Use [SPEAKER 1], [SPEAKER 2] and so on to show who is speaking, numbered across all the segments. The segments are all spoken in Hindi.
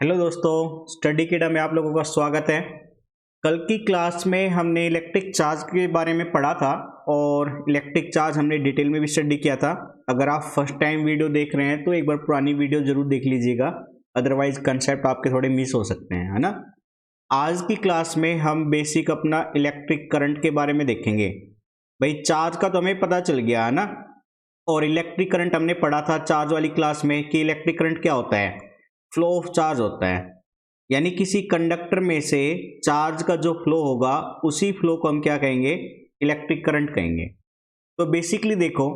[SPEAKER 1] हेलो दोस्तों, स्टडी किडा में आप लोगों का स्वागत है। कल की क्लास में हमने इलेक्ट्रिक चार्ज के बारे में पढ़ा था और इलेक्ट्रिक चार्ज हमने डिटेल में भी स्टडी किया था। अगर आप फर्स्ट टाइम वीडियो देख रहे हैं तो एक बार पुरानी वीडियो जरूर देख लीजिएगा, अदरवाइज कंसेप्ट आपके थोड़े मिस हो सकते हैं, है ना। आज की क्लास में हम बेसिक अपना इलेक्ट्रिक करंट के बारे में देखेंगे। भाई चार्ज का तो हमें पता चल गया है ना, और इलेक्ट्रिक करंट हमने पढ़ा था चार्ज वाली क्लास में कि इलेक्ट्रिक करंट क्या होता है, फ्लो ऑफ चार्ज होता है। यानी किसी कंडक्टर में से चार्ज का जो फ्लो होगा उसी फ्लो को हम क्या कहेंगे, इलेक्ट्रिक करंट कहेंगे। तो बेसिकली देखो,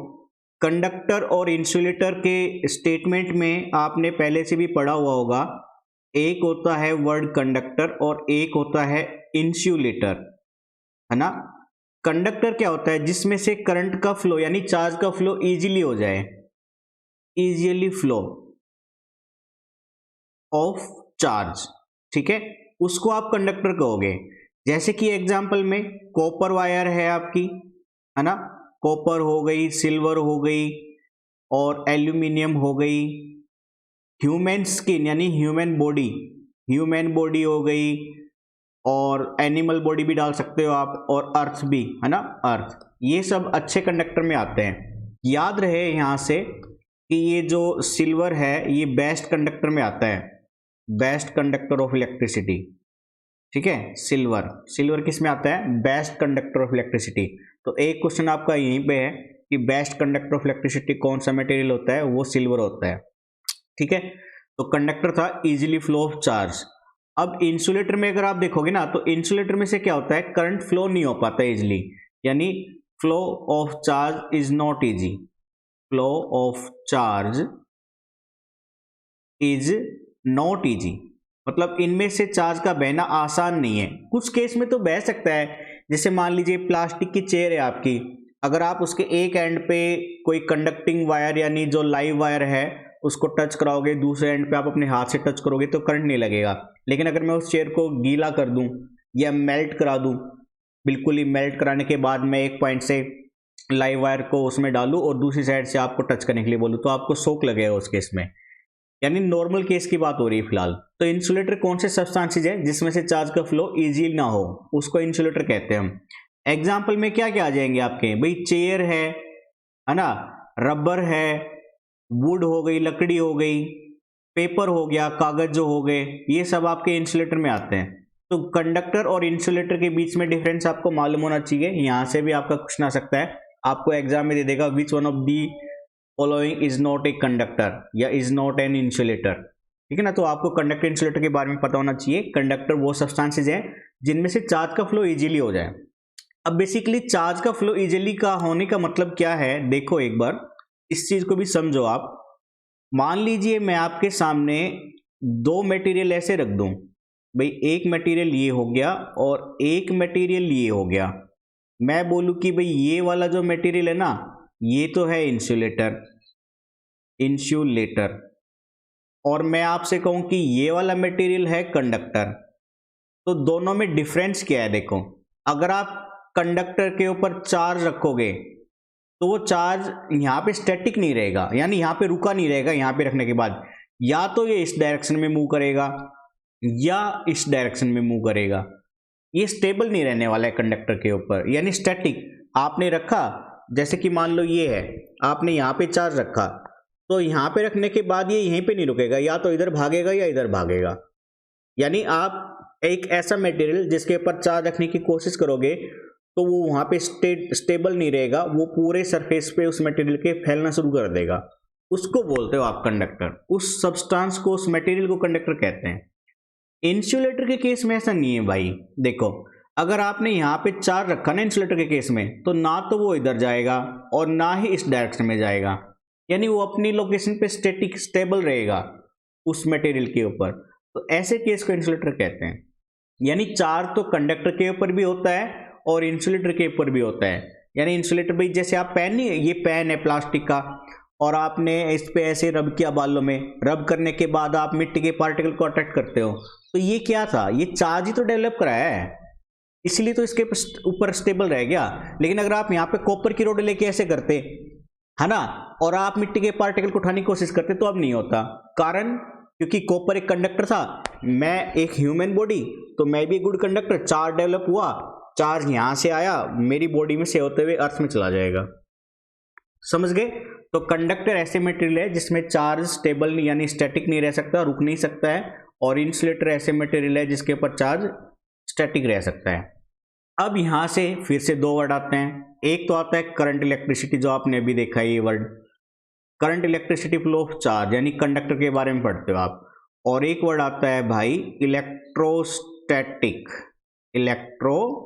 [SPEAKER 1] कंडक्टर और इंसुलेटर के स्टेटमेंट में आपने पहले से भी पढ़ा हुआ होगा, एक होता है वर्ड कंडक्टर और एक होता है इंसुलेटर, है ना। कंडक्टर क्या होता है, जिसमें से करंट का फ्लो यानी चार्ज का फ्लो इजीली हो जाए, इजीली फ्लो ऑफ चार्ज, ठीक है, उसको आप कंडक्टर कहोगे। जैसे कि एग्जांपल में कॉपर वायर है आपकी, है ना, कॉपर हो गई, सिल्वर हो गई और एल्यूमिनियम हो गई। ह्यूमन स्किन यानी ह्यूमन बॉडी हो गई, और एनिमल बॉडी भी डाल सकते हो आप, और अर्थ भी, है ना, अर्थ। ये सब अच्छे कंडक्टर में आते हैं। याद रहे यहाँ से कि ये जो सिल्वर है ये बेस्ट कंडक्टर में आता है, बेस्ट कंडक्टर ऑफ इलेक्ट्रिसिटी, ठीक है। सिल्वर किस में आता है, बेस्ट कंडक्टर ऑफ इलेक्ट्रिसिटी। तो एक क्वेश्चन आपका यहीं पे है कि बेस्ट कंडक्टर ऑफ इलेक्ट्रिसिटी कौन सा मटेरियल होता है, वो सिल्वर होता है, ठीक है। तो कंडक्टर था इजीली फ्लो ऑफ चार्ज। अब इंसुलेटर में अगर आप देखोगे ना, तो इंसुलेटर में से क्या होता है, करंट फ्लो नहीं हो पाता इजीली, यानी flow of charge is not easy, flow of charge is not easy, मतलब इनमें से चार्ज का बहना आसान नहीं है। कुछ केस में तो बह सकता है, जैसे मान लीजिए प्लास्टिक की चेयर है आपकी, अगर आप उसके एक एंड पे कोई कंडक्टिंग वायर यानी जो लाइव वायर है उसको टच कराओगे, दूसरे एंड पे आप अपने हाथ से टच करोगे तो करंट नहीं लगेगा। लेकिन अगर मैं उस चेयर को गीला कर दूं या मेल्ट करा दूं, बिल्कुल ही मेल्ट कराने के बाद मैं एक पॉइंट से लाइव वायर को उसमें डालूं और दूसरी साइड से आपको टच करने के लिए बोलूं, तो आपको शॉक लगेगा उस केस में। यानी नॉर्मल केस की बात हो रही है फिलहाल। तो इंसुलेटर कौन से सब्सटेंसेस है जिसमें से चार्ज का फ्लो इजी ना हो, उसको इंसुलेटर कहते हैं हम। एग्जांपल में क्या क्या आ जाएंगे आपके, भाई चेयर है ना, रबर है, वुड हो गई, लकड़ी हो गई, पेपर हो गया, कागज जो हो गए, ये सब आपके इंसुलेटर में आते हैं। तो कंडक्टर और इंसुलेटर के बीच में डिफरेंस आपको मालूम होना चाहिए। यहां से भी आपका क्वेश्चन आ सकता है, आपको एग्जाम में दे देगा which one of the following is not a conductor या इज नॉट एन इंसुलेटर, ठीक है ना। तो आपको कंडक्टर इंसुलेटर के बारे में पता होना चाहिए। कंडक्टर वो सब्सटेंसेज हैं जिनमें से चार्ज का फ्लो इजीली हो जाए। अब बेसिकली चार्ज का फ्लो इजीली का होने का मतलब क्या है, देखो एक बार इस चीज को भी समझो आप। मान लीजिए मैं आपके सामने दो मटेरियल ऐसे रख दूं, भाई एक मटेरियल ये हो गया और एक मटेरियल ये हो गया। मैं बोलूं कि भाई ये वाला जो मटेरियल है ना, ये तो है इंसुलेटर, और मैं आपसे कहूं कि ये वाला मटेरियल है कंडक्टर। तो दोनों में डिफरेंस क्या है, देखो। अगर आप कंडक्टर के ऊपर चार्ज रखोगे तो वो चार्ज यहाँ पे स्टैटिक नहीं रहेगा, यानी यहाँ पे रुका नहीं रहेगा। यहाँ पे रखने के बाद या तो ये इस डायरेक्शन में मूव करेगा या इस डायरेक्शन में मूव करेगा, ये स्टेबल नहीं रहने वाला है कंडक्टर के ऊपर, यानी स्टैटिक। आपने रखा, जैसे कि मान लो ये है, आपने यहाँ पे चार्ज रखा, तो यहाँ पे रखने के बाद ये यहीं पे नहीं रुकेगा, या तो इधर भागेगा या इधर भागेगा। यानी आप एक ऐसा मटेरियल जिसके ऊपर चार्ज रखने की कोशिश करोगे तो वो वहाँ पे स्टेबल नहीं रहेगा, वो पूरे सरफेस पे उस मटेरियल के फैलना शुरू कर देगा। उसको बोलते हो आप कंडक्टर, उस सब्सटेंस को, उस मटेरियल को कंडक्टर कहते हैं। इंसुलेटर के केस में ऐसा नहीं है भाई। देखो अगर आपने यहाँ पे चार्ज रखा ना इंसुलेटर के केस में, तो ना तो वो इधर जाएगा और ना ही इस डायरेक्शन में जाएगा, यानी वो अपनी लोकेशन पे स्टैटिक स्टेबल रहेगा उस मटेरियल के ऊपर। तो ऐसे केस को इंसुलेटर कहते हैं। यानी चार्ज तो कंडक्टर के ऊपर भी होता है और इंसुलेटर के ऊपर भी होता है। यानी इंसुलेटर भाई, जैसे आप पेन, नहीं, ये पेन है प्लास्टिक का, और आपने इस पे ऐसे रब किया बालों में, रब करने के बाद आप मिट्टी के पार्टिकल को अट्रैक्ट करते हो, तो ये क्या था, ये चार्ज ही तो डेवलप कराया है, इसलिए तो इसके ऊपर स्टेबल रह गया। लेकिन अगर आप यहाँ पे कॉपर की रोड लेके ऐसे करते, है ना, और आप मिट्टी के पार्टिकल को उठाने की कोशिश करते, तो अब नहीं होता। कारण क्योंकि कॉपर एक कंडक्टर था, मैं एक ह्यूमन बॉडी, तो मैं भी गुड कंडक्टर, चार्ज डेवलप हुआ, चार्ज यहां से आया मेरी बॉडी में से होते हुए अर्थ में चला जाएगा। समझ गए? तो कंडक्टर ऐसे मटेरियल है जिसमें चार्ज स्टेबल यानी स्टैटिक नहीं रह सकता, रुक नहीं सकता है, और इंसुलेटर ऐसे मटेरियल है जिसके ऊपर चार्ज स्टैटिक रह सकता है। अब यहां से फिर से दो वर्ड आते हैं, एक तो आता है करंट इलेक्ट्रिसिटी, जो आपने अभी देखा है ये word, current electricity flow of charge, यानी कंडक्टर के बारे में पढ़ते हो आप, और एक वर्ड आता है भाई इलेक्ट्रोस्टैटिक। इलेक्ट्रोस्टैटिक,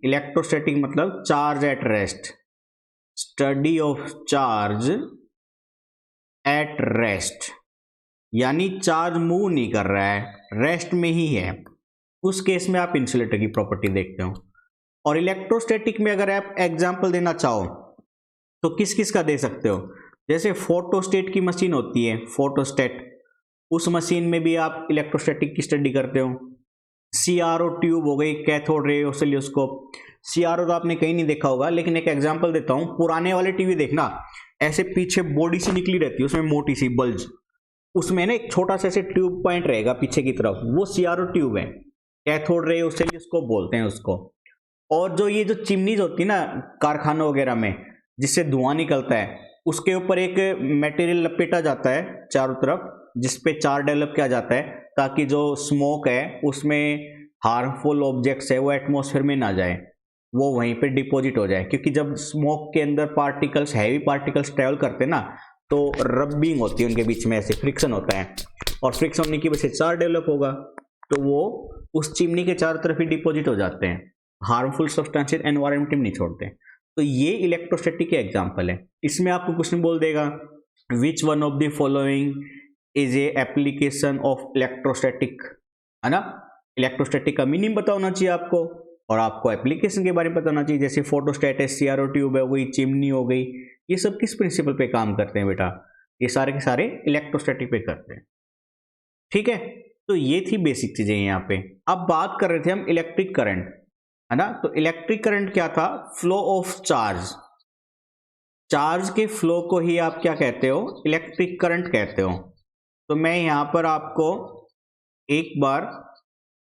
[SPEAKER 1] इलेक्ट्रोस्टैटिक मतलब charge at rest, study of charge at rest, यानी चार्ज मूव नहीं कर रहा है, रेस्ट में ही है, उस केस में आप इंसुलेटर की प्रॉपर्टी देखते हो। और इलेक्ट्रोस्टैटिक में अगर आप एग्जांपल देना चाहो तो किस किस का दे सकते हो, जैसे फोटोस्टेट की मशीन होती है, फोटोस्टेट, उस मशीन में भी आप इलेक्ट्रोस्टैटिक की स्टडी करते हो। CRO ट्यूब हो गई, कैथोड रे ऑसिलोस्कोप। CRO तो आपने कहीं नहीं देखा होगा, लेकिन एक एग्जांपल देता हूँ, पुराने वाले टीवी देखना, ऐसे पीछे बॉडी सी निकली रहती है, उसमें मोटी सी बल्ज, उसमें ना एक छोटा सा ऐसे ट्यूब पॉइंट रहेगा पीछे की तरफ, वो CRO ट्यूब है, कैथोड रे ऑसिलोस्कोप बोलते हैं उसको। और जो ये जो चिमनीज होती है ना कारखानों वगैरह में, जिससे धुआं निकलता है, उसके ऊपर एक मटेरियल लपेटा जाता है चारों तरफ, जिसपे चार्ज डेवलप किया जाता है, ताकि जो स्मोक है उसमें हार्मफुल ऑब्जेक्ट्स है वो एटमॉस्फेयर में ना जाए, वो वहीं पे डिपॉजिट हो जाए। क्योंकि जब स्मोक के अंदर पार्टिकल्स, हैवी पार्टिकल्स ट्रेवल करते हैं ना, तो रबिंग होती है उनके बीच में, ऐसे फ्रिक्शन होता है, और फ्रिक्शन होने की वजह से चार्ज डेवलप होगा, तो वो उस चिमनी के चारों तरफ ही डिपॉजिट हो जाते हैं, हार्मफुल सब्सटेंसेस एनवायरनमेंट में नहीं छोड़ते। तो ये इलेक्ट्रोस्टैटिक के एग्जांपल है। इसमें आपको क्वेश्चन बोल देगा which one of the following is a application of electrostatic, है ना। इलेक्ट्रोस्टैटिक का मीनिंग पता होना चाहिए आपको, और आपको एप्लीकेशन के बारे में पता होना चाहिए, जैसे फोटोस्टैट है, CRO ट्यूब है, वही चिमनी हो गई, ये सब किस प्रिंसिपल पे काम करते हैं बेटा, ये सारे के सारे इलेक्ट्रोस्टैटिक पे करते हैं। ठीक है, तो ये थी बेसिक चीजें यहाँ पे। अब बात कर रहे थे हम इलेक्ट्रिक करंट, है ना। तो इलेक्ट्रिक करंट क्या था, फ्लो ऑफ चार्ज, चार्ज के फ्लो को ही आप क्या कहते हो, इलेक्ट्रिक करंट कहते हो। तो मैं यहां पर आपको एक बार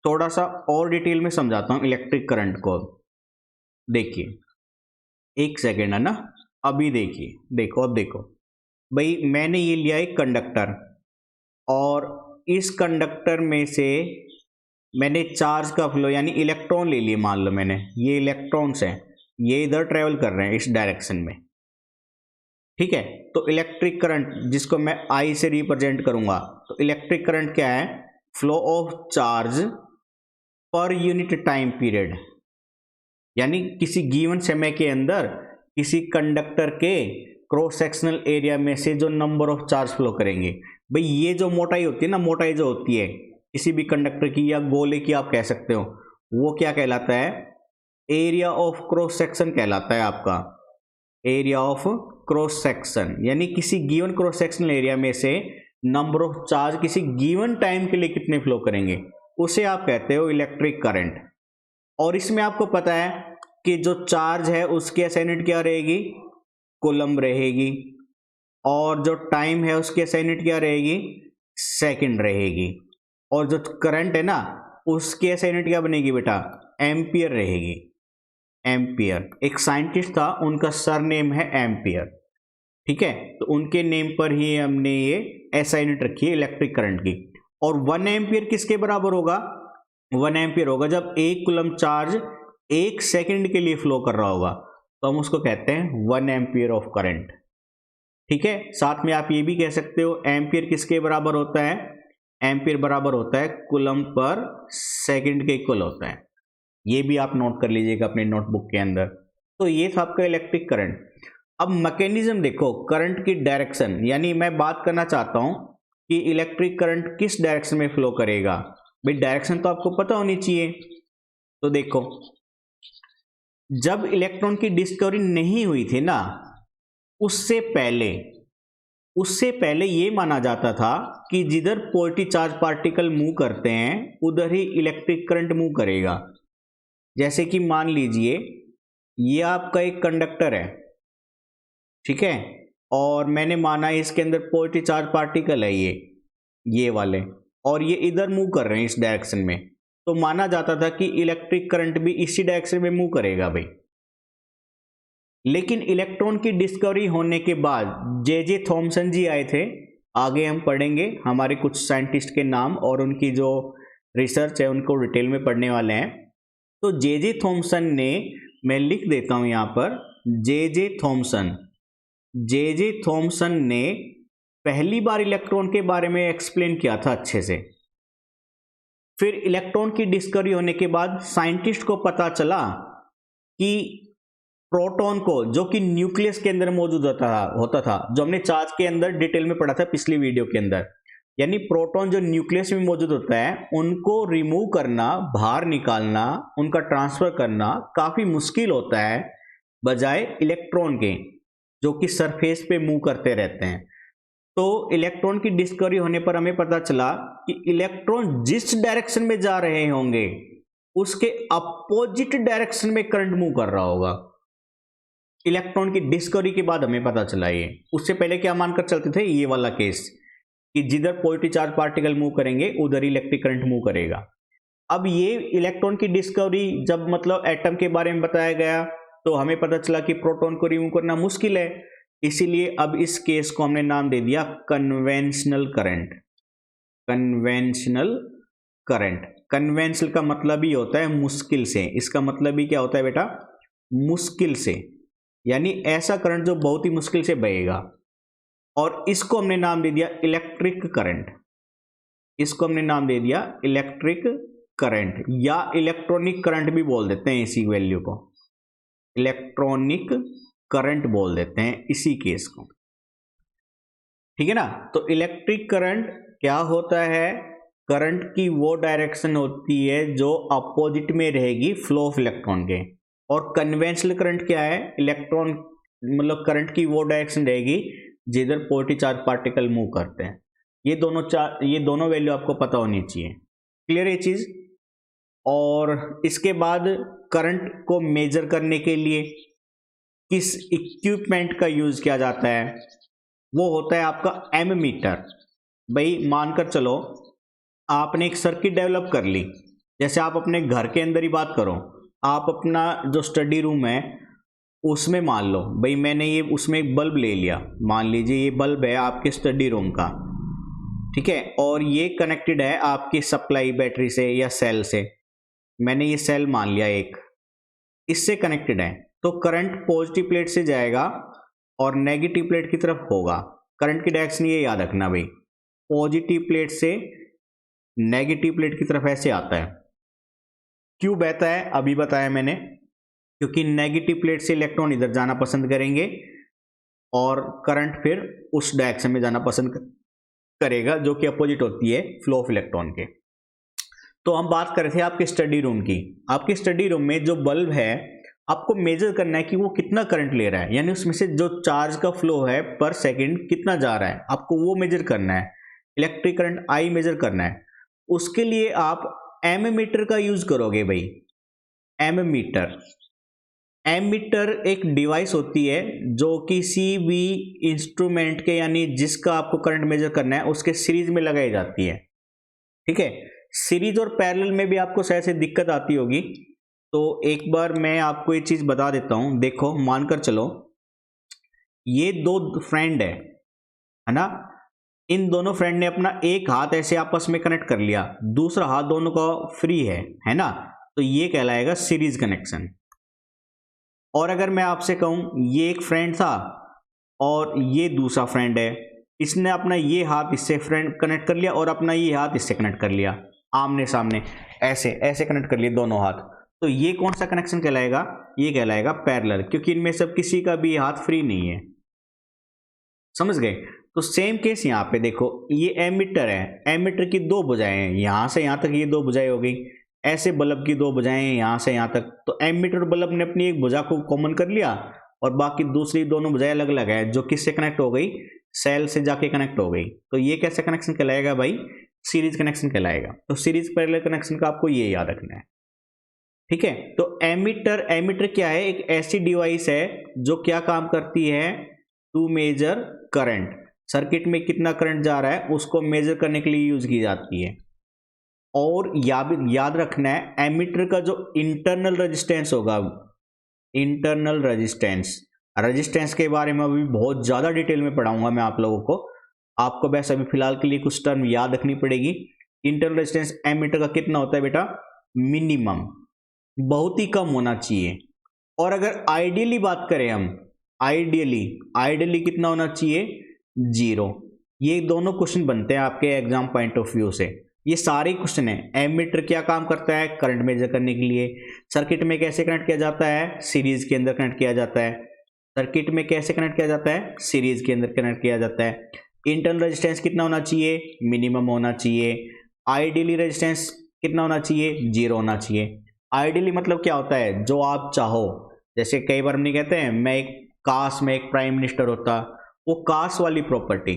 [SPEAKER 1] थोड़ा सा और डिटेल में समझाता हूं इलेक्ट्रिक करंट को। देखिए एक सेकेंड, है ना, अभी देखिए, देखो अब देखो भाई, मैंने ये लिया एक कंडक्टर, और इस कंडक्टर में से मैंने चार्ज का फ्लो यानी इलेक्ट्रॉन ले लिए, मान लो मैंने, ये इलेक्ट्रॉन्स हैं, ये इधर ट्रेवल कर रहे हैं इस डायरेक्शन में, ठीक है। तो इलेक्ट्रिक करंट जिसको मैं I से रिप्रेजेंट करूंगा, तो इलेक्ट्रिक करंट क्या है, flow of charge per unit time period, यानी किसी गिवन समय के अंदर किसी कंडक्टर के क्रॉस सेक्शनल एरिया में से जो नंबर ऑफ चार्ज फ्लो करेंगे। भाई ये जो मोटाई होती है ना, मोटाई जो होती है किसी भी कंडक्टर की या गोले की आप कह सकते हो, वो क्या कहलाता है, एरिया ऑफ क्रॉस सेक्शन कहलाता है आपका, एरिया ऑफ क्रॉस सेक्शन, यानी किसी गिवन क्रॉस सेक्शनल एरिया में से नंबर ऑफ चार्ज किसी गिवन टाइम के लिए कितने फ्लो करेंगे, उसे आप कहते हो इलेक्ट्रिक करंट। और इसमें आपको पता है कि जो चार्ज है उसकी SI यूनिट क्या रहेगी, कूलम रहेगी, और जो टाइम है उसकी SI यूनिट क्या रहेगी, सेकंड रहेगी, और जो करंट है ना उसकी SI यूनिट क्या बनेगी बेटा, एम्पियर रहेगी, एम्पियर। एक साइंटिस्ट था, उनका सरनेम है एम्पियर, ठीक है, तो उनके नेम पर ही हमने ये SI यूनिट रखी है इलेक्ट्रिक करंट की। और 1 एम्पियर किसके बराबर होगा, 1 एम्पियर होगा जब 1 कूलम चार्ज 1 सेकंड के लिए फ्लो कर रहा होगा, तो हम उसको कहते हैं 1 एम्पियर ऑफ करंट, ठीक है। साथ में आप ये भी कह सकते हो एम्पियर किसके बराबर होता है, एम्पियर बराबर होता है कूलम पर सेकंड के इक्वल होता है, ये भी आप नोट कर लीजिएगा अपने नोटबुक के अंदर। तो ये था आपका इलेक्ट्रिक करंट। अब मैकेनिज्म देखो, करंट की डायरेक्शन, यानी मैं बात करना चाहता हूं कि इलेक्ट्रिक करंट किस डायरेक्शन में फ्लो करेगा, भाई डायरेक्शन तो आपको पता होनी चाहिए। तो देखो, जब इलेक्ट्रॉन की डिस्कवरी नहीं हुई थी ना, उससे पहले ये माना जाता था कि जिधर पॉजिटिव चार्ज पार्टिकल मूव करते हैं उधर ही इलेक्ट्रिक करंट मूव करेगा। जैसे कि मान लीजिए ये आपका एक कंडक्टर है, ठीक है, और मैंने माना इसके अंदर पॉजिटिव चार्ज पार्टिकल है ये, ये वाले, और ये इधर मूव कर रहे हैं इस डायरेक्शन में, तो माना जाता था कि इलेक्ट्रिक करंट भी इसी डायरेक्शन में मूव करेगा भाई। लेकिन इलेक्ट्रॉन की डिस्कवरी होने के बाद जे थॉमसन जी आए थे, आगे हम पढ़ेंगे हमारे कुछ साइंटिस्ट के नाम और उनकी जो रिसर्च है उनको डिटेल में पढ़ने वाले हैं। तो जे थॉमसन ने, मैं लिख देता हूं यहां पर, जे थॉमसन ने पहली बार इलेक्ट्रॉन के बारे में एक्सप्लेन किया था अच्छे से। फिर इलेक्ट्रॉन की डिस्कवरी होने के बाद साइंटिस्ट को पता चला कि प्रोटॉन को, जो कि न्यूक्लियस के अंदर मौजूद होता था, जो हमने चार्ज के अंदर डिटेल में पढ़ा था पिछली वीडियो के अंदर, यानी प्रोटॉन जो न्यूक्लियस में मौजूद होता है उनको रिमूव करना, बाहर निकालना, उनका ट्रांसफर करना काफी मुश्किल होता है बजाय इलेक्ट्रॉन के, जो कि सरफेस पे मूव करते रहते हैं। तो इलेक्ट्रॉन की डिस्कवरी होने पर हमें पता चला कि इलेक्ट्रॉन जिस डायरेक्शन में जा रहे होंगे उसके अपोजिट डायरेक्शन में करंट मूव कर रहा होगा। इलेक्ट्रॉन की डिस्कवरी के बाद हमें पता चला ये। उससे पहले क्या मानकर चलते थे, ये वाला केस कि जिधर पॉजिटिव चार्ज पार्टिकल मूव करेंगे उधर ही इलेक्ट्रिक करंट मूव करेगा। अब ये इलेक्ट्रॉन की डिस्कवरी जब मतलब एटम के बारे में बताया गया तो हमें पता चला कि प्रोटॉन को रिमूव करना मुश्किल है, इसीलिए अब इस केस को हमने नाम दे दिया conventional current. Conventional current, conventional का मतलब ही होता है मुश्किल से। इसका मतलब ही क्या होता है बेटा, मुश्किल से, यानी ऐसा करंट जो बहुत ही मुश्किल से बहेगा। और इसको हमने नाम दे दिया इलेक्ट्रिक करंट। इसको हमने नाम दे दिया इलेक्ट्रिक करंट, या इलेक्ट्रॉनिक करंट भी बोल देते हैं इसी वैल्यू को, इलेक्ट्रॉनिक करंट बोल देते हैं इसी केस को, ठीक है ना। तो इलेक्ट्रिक करंट क्या होता है, करंट की वो डायरेक्शन होती है जो अपोजिट में रहेगी फ्लो ऑफ इलेक्ट्रॉन के। और कन्वेंशनल करंट क्या है, इलेक्ट्रॉन मतलब करंट की वो डायरेक्शन रहेगी जिधर पॉजिटिव चार्ज पार्टिकल मूव करते हैं। ये दोनों वैल्यू आपको पता होनी चाहिए। क्लियर ये चीज। और इसके बाद करंट को मेजर करने के लिए किस इक्विपमेंट का यूज किया जाता है, वो होता है आपका एमीटर। भाई मानकर चलो आपने एक सर्किट डेवलप कर ली, जैसे आप अपने घर के अंदर ही बात करो, आप अपना जो स्टडी रूम है उसमें मान लो भाई मैंने ये उसमें एक बल्ब ले लिया, मान लीजिए ये बल्ब है आपके स्टडी रूम का, ठीक है, और ये कनेक्टेड है आपकी सप्लाई बैटरी से या सेल से। मैंने ये सेल मान लिया एक, इससे कनेक्टेड है, तो करंट पॉजिटिव प्लेट से जाएगा और नेगेटिव प्लेट की तरफ होगा। करंट की डायरेक्शन ये याद रखना भाई, पॉजिटिव प्लेट से नेगेटिव प्लेट की तरफ ऐसे आता है। क्यों बहता है अभी बताया मैंने, क्योंकि नेगेटिव प्लेट से इलेक्ट्रॉन इधर जाना पसंद करेंगे और करंट फिर उस डायरेक्शन में जाना पसंद करेगा जो कि अपोजिट होती है फ्लो ऑफ इलेक्ट्रॉन के। तो हम बात कर रहे थे आपके स्टडी रूम की। आपके स्टडी रूम में जो बल्ब है आपको मेजर करना है कि वो कितना करंट ले रहा है, यानी उसमें से जो चार्ज का फ्लो है पर सेकंड कितना जा रहा है, आपको वो मेजर करना है। इलेक्ट्रिक करंट आई मेजर करना है। उसके लिए आप एमीटर का यूज करोगे भाई। एमीटर एक डिवाइस होती है जो किसी भी इंस्ट्रूमेंट के, यानी जिसका आपको करंट मेजर करना है उसके सीरीज में लगाई जाती है, ठीक है। सीरीज और पैरेलल में भी आपको शायद से दिक्कत आती होगी, तो एक बार मैं आपको ये चीज बता देता हूं। देखो मानकर चलो ये दो फ्रेंड है ना, इन दोनों फ्रेंड ने अपना एक हाथ ऐसे आपस में कनेक्ट कर लिया, दूसरा हाथ दोनों का फ्री है ना, तो ये कहलाएगा सीरीज कनेक्शन। और अगर मैं आपसे कहूं ये एक फ्रेंड था और ये दूसरा फ्रेंड है, इसने अपना ये हाथ इससे फ्रेंड कनेक्ट कर लिया और अपना ये हाथ इससे कनेक्ट कर लिया, आमने सामने ऐसे ऐसे कनेक्ट कर लिए दोनों हाथ, तो ये कौन सा कनेक्शन कहलाएगा, ये कहलाएगा पैरेलल, क्योंकि इनमें से किसी का भी हाथ फ्री नहीं है। समझ गए। तो सेम केस यहाँ पे देखो, ये एमीटर है, एमीटर की दो भुजाएं हैं, यहां से यहां तक ये दो भुजाएं हो गई, ऐसे बल्ब की दो भुजाएं हैं यहां से यहां तक, तो एमीटर बल्ब ने अपनी एक भुजा को कॉमन कर लिया और बाकी दूसरी दोनों भुजाएं अलग अलग है, जो किससे कनेक्ट हो गई, सेल से जाके कनेक्ट हो गई। तो ये कैसा कनेक्शन कहलाएगा भाई, सीरीज कनेक्शन कहलाएगा। तो सीरीज पैरेलल कनेक्शन का आपको ये याद रखना है, ठीक है। तो एमीटर क्या है, एक ऐसी डिवाइस है जो क्या काम करती है, टू मेजर करंट। सर्किट में कितना करंट जा रहा है उसको मेजर करने के लिए यूज की जाती है। और याद रखना है एमीटर का जो इंटरनल रेजिस्टेंस होगा, इंटरनल रेजिस्टेंस के बारे में अभी बहुत ज़्यादा डिटेल में पढ़ाऊंगा मैं आप लोगों को। आपको बस अभी फिलहाल के लिए कुछ टर्म याद रखनी पड़ेगी। इंटरनल रेजिस्टेंस एमीटर का कितना होता है बेटा, मिनिमम, बहुत ही कम होना चाहिए। और अगर आइडियली बात करें हम, आइडियली कितना होना चाहिए, 0। ये दोनों क्वेश्चन बनते हैं आपके एग्जाम पॉइंट ऑफ व्यू से। ये सारे क्वेश्चन है। एमीटर क्या काम करता है, करंट मेजर करने के लिए। सर्किट में कैसे कनेक्ट किया जाता है, सीरीज के अंदर कनेक्ट किया जाता है। सर्किट में कैसे कनेक्ट किया जाता है, सीरीज के अंदर कनेक्ट किया जाता है। इंटरनल रेजिस्टेंस कितना होना चाहिए, मिनिमम होना चाहिए। आइडियली रेजिस्टेंस कितना होना चाहिए, 0 होना चाहिए। आइडियली मतलब क्या होता है, जो आप चाहो। जैसे कई बार हम नहीं कहते हैं मैं एक काश में एक प्राइम मिनिस्टर होता, वो काश वाली प्रॉपर्टी।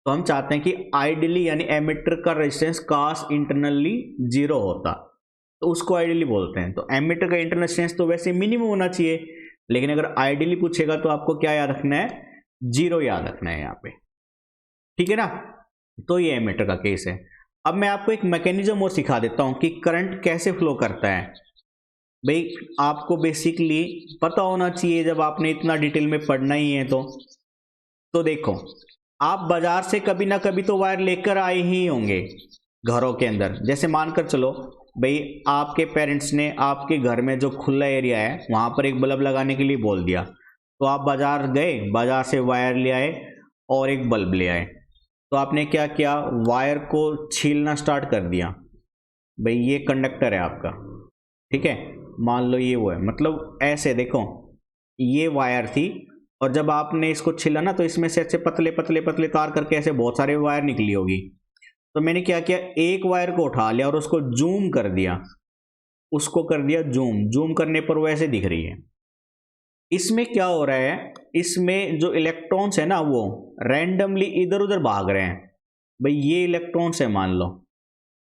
[SPEAKER 1] तो हम चाहते हैं कि आइडियली यानी एमीटर का रेजिस्टेंस काश इंटरनली 0 होता, तो उसको आइडियली बोलते हैं। तो एमीटर का इंटरनल रेजिस्टेंस तो वैसे मिनिमम होना चाहिए, लेकिन अगर आइडियली पूछेगा तो आपको क्या याद रखना है, 0 याद रखना है यहाँ पे, ठीक है ना। तो ये एमीटर का केस है। अब मैं आपको एक मैकेनिज्म और सिखा देता हूं कि करंट कैसे फ्लो करता है। भाई आपको बेसिकली पता होना चाहिए जब आपने इतना डिटेल में पढ़ना ही है तो देखो, आप बाजार से कभी ना कभी तो वायर लेकर आए ही होंगे घरों के अंदर। जैसे मानकर चलो भाई आपके पेरेंट्स ने आपके घर में जो खुला एरिया है वहां पर एक बल्ब लगाने के लिए बोल दिया, तो आप बाजार गए, बाजार से वायर ले आए और एक बल्ब ले आए। तो आपने क्या किया, वायर को छीलना स्टार्ट कर दिया। भाई ये कंडक्टर है आपका, ठीक है, मान लो ये वो है, मतलब ऐसे देखो ये वायर थी और जब आपने इसको छीला ना तो इसमें से ऐसे पतले पतले पतले तार करके ऐसे बहुत सारे वायर निकली होगी। तो मैंने क्या किया, एक वायर को उठा लिया और उसको जूम कर दिया, उसको कर दिया जूम करने पर वो ऐसे दिख रही है। इसमें क्या हो रहा है, इसमें जो इलेक्ट्रॉन्स है ना वो रैंडमली इधर उधर भाग रहे हैं। भाई ये इलेक्ट्रॉन्स है, मान लो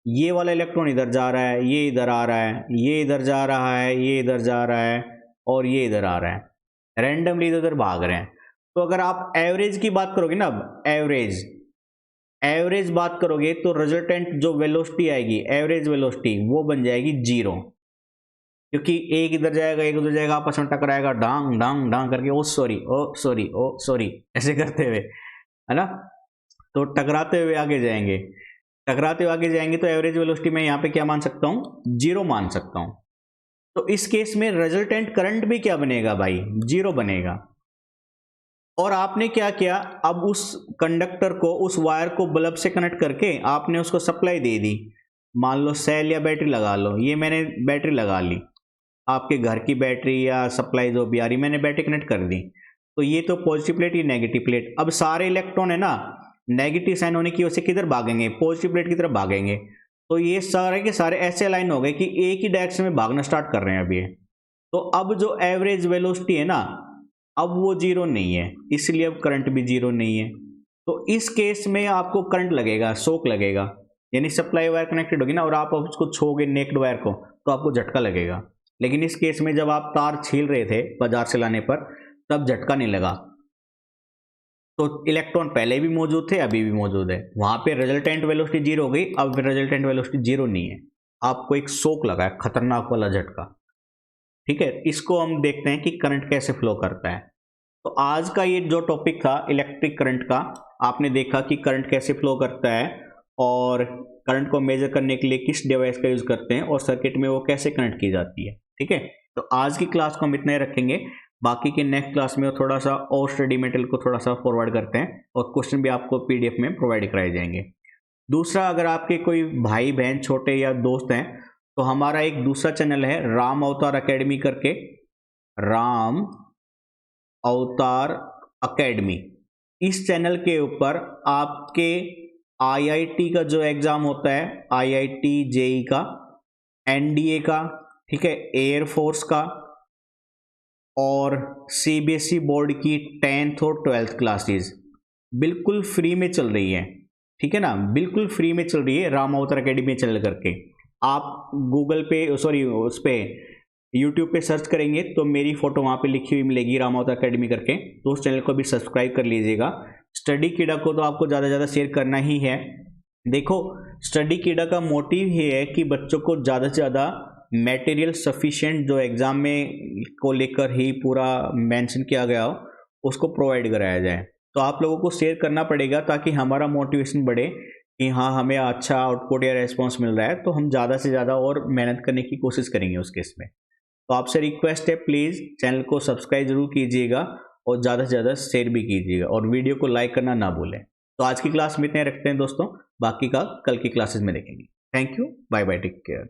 [SPEAKER 1] ये वाला इलेक्ट्रॉन इधर जा रहा है, ये इधर आ रहा है, ये इधर जा रहा है, ये इधर जा रहा है और ये इधर आ रहा है, रैंडमली इधर उधर भाग रहे हैं। तो अगर आप एवरेज की बात करोगे ना, अब एवरेज बात करोगे तो रिजल्टेंट जो वेलोसिटी आएगी, एवरेज वेलोसिटी, वो बन जाएगी 0, क्योंकि एक इधर जाएगा एक उधर जाएगा, आपस में टकराएगा, डांग डांग डांग करके, ओ सॉरी ऐसे करते हुए, है ना। तो टकराते हुए आगे जाएंगे तो एवरेज वेलोसिटी में यहाँ पे क्या मान सकता हूँ, 0 मान सकता हूँ। तो इस केस में रिजल्टेंट करंट भी क्या बनेगा भाई, 0 बनेगा। और आपने क्या किया, अब उस कंडक्टर को, उस वायर को बल्ब से कनेक्ट करके आपने उसको सप्लाई दे दी। मान लो सेल या बैटरी लगा लो, ये मैंने बैटरी लगा ली, आपके घर की बैटरी या सप्लाई जो भी आ रही, मैंने बैटरी कनेक्ट कर दी। तो ये तो पॉजिटिव प्लेट, ये नेगेटिव प्लेट। अब सारे इलेक्ट्रॉन है ना नेगेटिव साइन होने की वजह से किधर भागेंगे, पॉजिटिव प्लेट की तरफ भागेंगे। तो ये सारे के सारे ऐसे अलाइन हो गए कि एक ही डायरेक्शन में भागना स्टार्ट कर रहे हैं अभी। तो अब जो एवरेज वेलोसिटी है ना, अब वो 0 नहीं है, इसलिए अब करंट भी 0 नहीं है। तो इस केस में आपको करंट लगेगा, शॉक लगेगा, यानी सप्लाई वायर कनेक्टेड होगी ना और आप उसको छूओगे नेक्ड वायर को तो आपको झटका लगेगा। लेकिन इस केस में जब आप तार छील रहे थे बाजार से लाने पर तब झटका नहीं लगा। तो इलेक्ट्रॉन पहले भी मौजूद थे, अभी भी मौजूद है, वहां पे रिजल्टेंट वेलोसिटी 0 हो गई, अब रिजल्टेंट वेलोसिटी 0 नहीं है, आपको एक शॉक लगा है, खतरनाक वाला झटका, ठीक है। इसको हम देखते हैं कि करंट कैसे फ्लो करता है। तो आज का ये जो टॉपिक था इलेक्ट्रिक करंट का, आपने देखा कि करंट कैसे फ्लो करता है और करंट को मेजर करने के लिए किस डिवाइस का यूज करते हैं और सर्किट में वो कैसे कनेक्ट की जाती है, ठीक है। तो आज की क्लास को हम इतना ही रखेंगे, बाकी के नेक्स्ट क्लास में थोड़ा सा और स्टडी मटेरियल को थोड़ा सा फॉरवर्ड करते हैं और क्वेश्चन भी आपको पीडीएफ में प्रोवाइड कराए जाएंगे। दूसरा, अगर आपके कोई भाई बहन छोटे या दोस्त हैं तो हमारा एक दूसरा चैनल है राम अवतार अकेडमी करके, राम अवतार अकेडमी। इस चैनल के ऊपर आपके आईआईटी का जो एग्जाम होता है, आईआईटी जेई का, एनडीए का, ठीक है, एयरफोर्स का और सीबीएसई बोर्ड की 10th और 12th क्लासेस बिल्कुल फ्री में चल रही है, ठीक है ना, बिल्कुल फ्री में चल रही है राम अवतार अकेडमी चैनल करके। आप गूगल पे उस पे यूट्यूब पे सर्च करेंगे तो मेरी फ़ोटो वहाँ पे लिखी हुई मिलेगी राम अवतार अकेडमी करके, तो उस चैनल को भी सब्सक्राइब कर लीजिएगा। स्टडी कीड़ा को तो आपको ज़्यादा से ज़्यादा शेयर करना ही है। देखो, स्टडी कीड़ा का मोटिव ये है कि बच्चों को ज़्यादा से ज़्यादा मटेरियल सफिशिएंट जो एग्ज़ाम में को लेकर ही पूरा मेंशन किया गया हो उसको प्रोवाइड कराया जाए। तो आप लोगों को शेयर करना पड़ेगा ताकि हमारा मोटिवेशन बढ़े कि हाँ, हमें अच्छा आउटपुट या रेस्पॉन्स मिल रहा है, तो हम ज़्यादा से ज़्यादा और मेहनत करने की कोशिश करेंगे उस केस में। तो आपसे रिक्वेस्ट है, प्लीज़ चैनल को सब्सक्राइब जरूर कीजिएगा और ज़्यादा से ज़्यादा शेयर भी कीजिएगा और वीडियो को लाइक करना ना भूलें। तो आज की क्लास में इतने रखते हैं दोस्तों, बाकी का कल की क्लासेस में देखेंगे। Thank you, bye bye, take care.